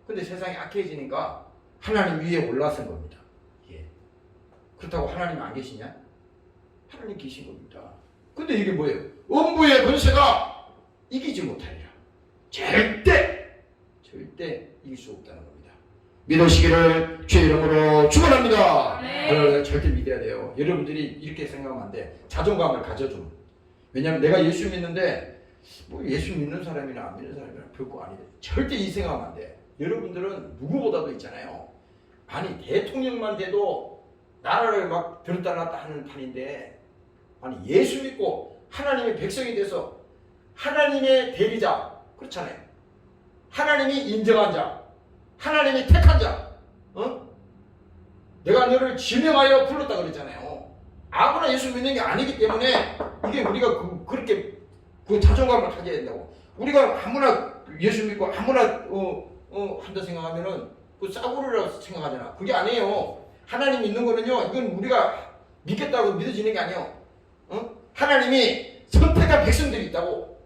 근데 세상이 악해지니까 하나님 위에 올라선 겁니다. 예. 그렇다고 하나님 안 계시냐? 하나님 계신 겁니다. 근데 이게 뭐예요? 음부의 권세가 이기지 못하리라. 절대 이길 수 없다는 겁니다. 믿으시기를 주의 이름으로 축원합니다. 네. 절대 믿어야 돼요. 여러분들이 이렇게 생각하면 안 돼. 자존감을 가져줌. 왜냐하면 내가 예수 믿는데 뭐 예수 믿는 사람이나 안 믿는 사람이나 별거 아니다. 절대 이 생각하면 안 돼. 여러분들은 누구보다도 있잖아요. 아니 대통령만 돼도 나라를 막 들었다 놨다 하는 판인데, 아니 예수 믿고 하나님의 백성이 돼서 하나님의 대리자, 그렇잖아요. 하나님이 인정한 자, 하나님이 택한 자, 내가 너를 지명하여 불렀다 그랬잖아요. 아무나 예수 믿는 게 아니기 때문에 이게 우리가 그렇게 그 자존감을 가져야 된다고. 우리가 아무나 예수 믿고 아무나 한다 생각하면은 그 싸구려라고 생각하잖아. 그게 아니에요. 하나님 믿는 거는요, 이건 우리가 믿겠다고 믿어지는 게 아니에요. 하나님이 선택한 백성들이 있다고.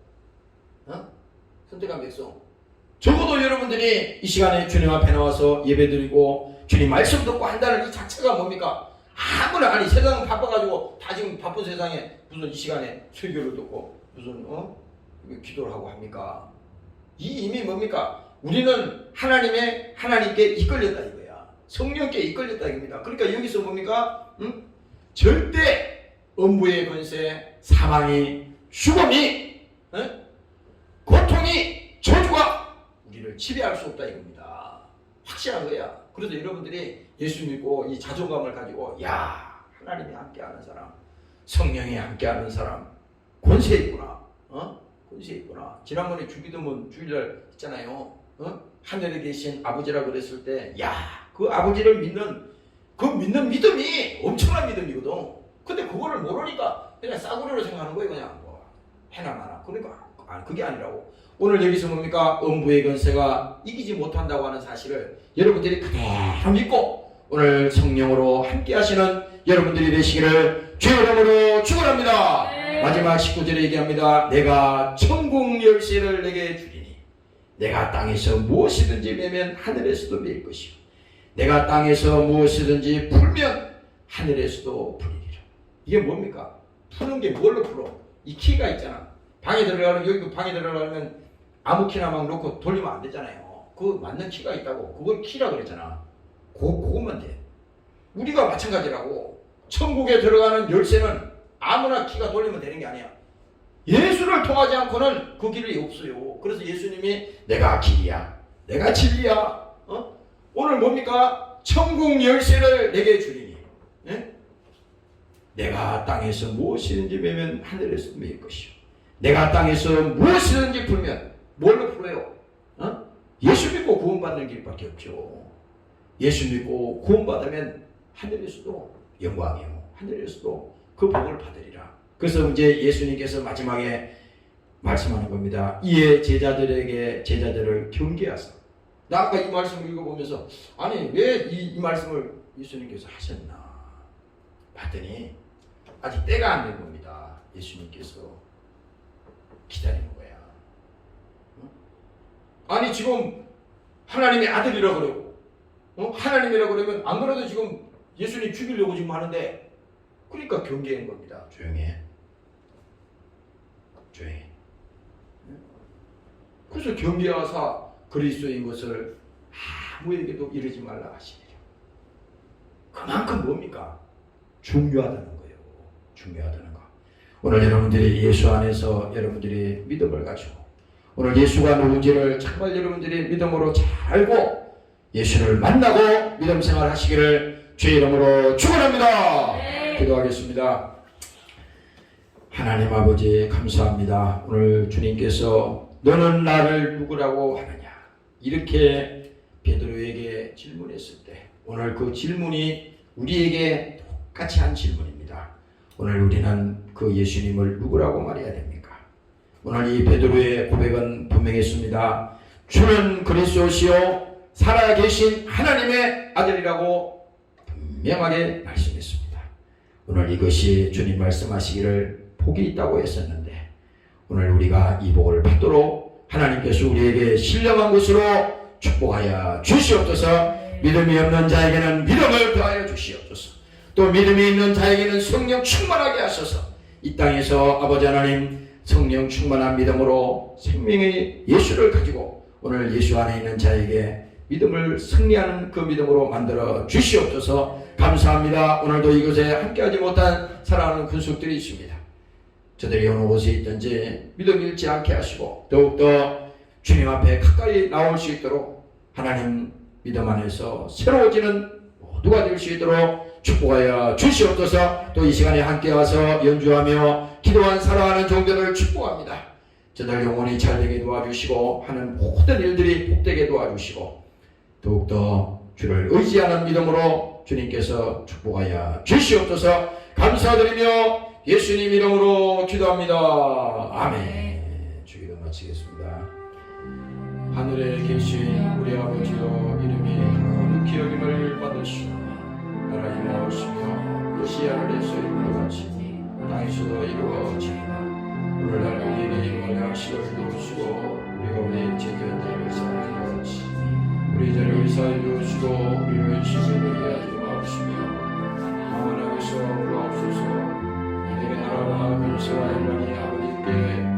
선택한 백성. 적어도 여러분들이 이 시간에 주님 앞에 나와서 예배드리고 주님 말씀 듣고 한다는 이 자체가 뭡니까? 아무나, 아니 세상은 바빠가지고 다 지금 바쁜 세상에 무슨 이 시간에 설교를 듣고 무슨 기도를 하고 합니까? 이 이미 뭡니까? 우리는 하나님께 이끌렸다 이거야. 성령께 이끌렸다 이겁니다. 그러니까 여기서 뭡니까? 절대 음부의 권세, 사망이, 죽음이, 고통이, 저주가 우리를 지배할 수 없다 이겁니다. 확실한 거야. 그래서 여러분들이 예수 믿고 이 자존감을 가지고, 야, 하나님이 함께하는 사람, 성령이 함께하는 사람, 권세 있구나. 권세 있구나. 지난번에 주기도문 주일날 있잖아요. 하늘에 계신 아버지라 그랬을 때, 야, 그 아버지를 믿는 그 믿는 믿음이 엄청난 믿음이거든. 근데 그거를 모르니까 그냥 싸구려로 생각하는 거예요. 그냥 뭐 해나 마나. 그러니까 그게 아니라고. 오늘 여기서 뭡니까? 음부의 권세가 이기지 못한다고 하는 사실을 여러분들이 그대로 믿고 오늘 성령으로 함께 하시는 여러분들이 되시기를 주의 이름으로 축원합니다. 네. 마지막 19절에 얘기합니다. 내가 천국 열쇠를 내게 주리니 내가 땅에서 무엇이든지 매면 하늘에서도 매일 것이요 내가 땅에서 무엇이든지 풀면 하늘에서도 풀리리라. 이게 뭡니까? 푸는 게 뭘로 풀어? 이 키가 있잖아. 방에 들어가면, 여기도 방에 들어가면 아무 키나 막 놓고 돌리면 안 되잖아요. 그 맞는 키가 있다고. 그걸 키라 그랬잖아. 그것만 돼. 우리가 마찬가지라고. 천국에 들어가는 열쇠는 아무나 키가 돌리면 되는 게 아니야. 예수를 통하지 않고는 그 길이 없어요. 그래서 예수님이 내가 길이야, 내가 진리야. 오늘 뭡니까? 천국 열쇠를 내게 주리니 내가 땅에서 무엇이든지 매면 하늘에서 매일 것이요 내가 땅에서 무엇이든지 풀면 뭘로 풀어요? 예수 믿고 구원받는 길밖에 없죠. 예수 믿고 구원받으면 하늘에서도 영광이요 하늘에서도 그 복을 받으리라. 그래서 이제 예수님께서 마지막에 말씀하는 겁니다. 이에 제자들을 경계하사. 나 아까 이 말씀을 읽어보면서 아니 왜 이 말씀을 예수님께서 하셨나 봤더니 아직 때가 안 된 겁니다. 예수님께서 기다리는 거야. 아니 지금 하나님의 아들이라 그러고 하나님이라 그러면 안 그래도 지금 예수님 죽이려고 지금 하는데 그러니까 경계한 겁니다. 조용해. 그래서 경계하사 그리스도인 것을 아무에게도 이르지 말라 하시니라. 그만큼 뭡니까? 중요하다는 거예요. 중요하다는 거. 오늘 여러분들이 예수 안에서 여러분들이 믿음을 가지고 오늘 예수가 누군지를 정말 여러분들이 믿음으로 잘 알고 예수를 만나고 믿음 생활 하시기를 주의 이름으로 축원합니다. 기도하겠습니다. 하나님 아버지 감사합니다. 오늘 주님께서 너는 나를 누구라고 하느냐 이렇게 베드로에게 질문했을 때 오늘 그 질문이 우리에게 똑같이 한 질문입니다. 오늘 우리는 그 예수님을 누구라고 말해야 됩니까? 오늘 이 베드로의 고백은 분명했습니다. 주는 그리스도시요 살아계신 하나님의 아들이라고 분명하게 말씀했습니다. 오늘 이것이 주님 말씀하시기를 복이 있다고 했었는데 오늘 우리가 이 복을 받도록 하나님께서 우리에게 신령한 것으로 축복하여 주시옵소서. 믿음이 없는 자에게는 믿음을 더하여 주시옵소서. 또 믿음이 있는 자에게는 성령 충만하게 하소서. 이 땅에서 아버지 하나님 성령 충만한 믿음으로 생명의 예수를 가지고 오늘 예수 안에 있는 자에게 믿음을 승리하는 그 믿음으로 만들어 주시옵소서. 감사합니다. 오늘도 이곳에 함께하지 못한 사랑하는 군속들이 있습니다. 저들이 어느 곳에 있든지 믿음 잃지 않게 하시고 더욱더 주님 앞에 가까이 나올 수 있도록 하나님 믿음 안에서 새로워지는 모두가 될 수 있도록 축복하여 주시옵소서. 또 이 시간에 함께 와서 연주하며 기도한 사랑하는 종들을 축복합니다. 저들 영혼이 잘되게 도와주시고 하는 모든 일들이 복되게 도와주시고 더욱더 주를 의지하는 믿음으로 주님께서 축복하여 주시옵소서. 감사드리며 예수님 이름으로 기도합니다. 아멘. 주기도 마치겠습니다. 하늘에 계신 우리 아버지여 이름이 거룩히 여김을 받으시오. 나라의 마으시며 뜻이 하늘에서 이루어 같이 땅에서도 이루어지리라. 오늘날 우리에게 일용할 양식을 주시고 우리가 우리의 죄지은 사하는 것 같이 우리 죄를 위사하여 주시고 우리를 시험에 하지 마옵시며 다만 악에서 구하옵소서. 내게 나라와 근세와 영광이 아버지께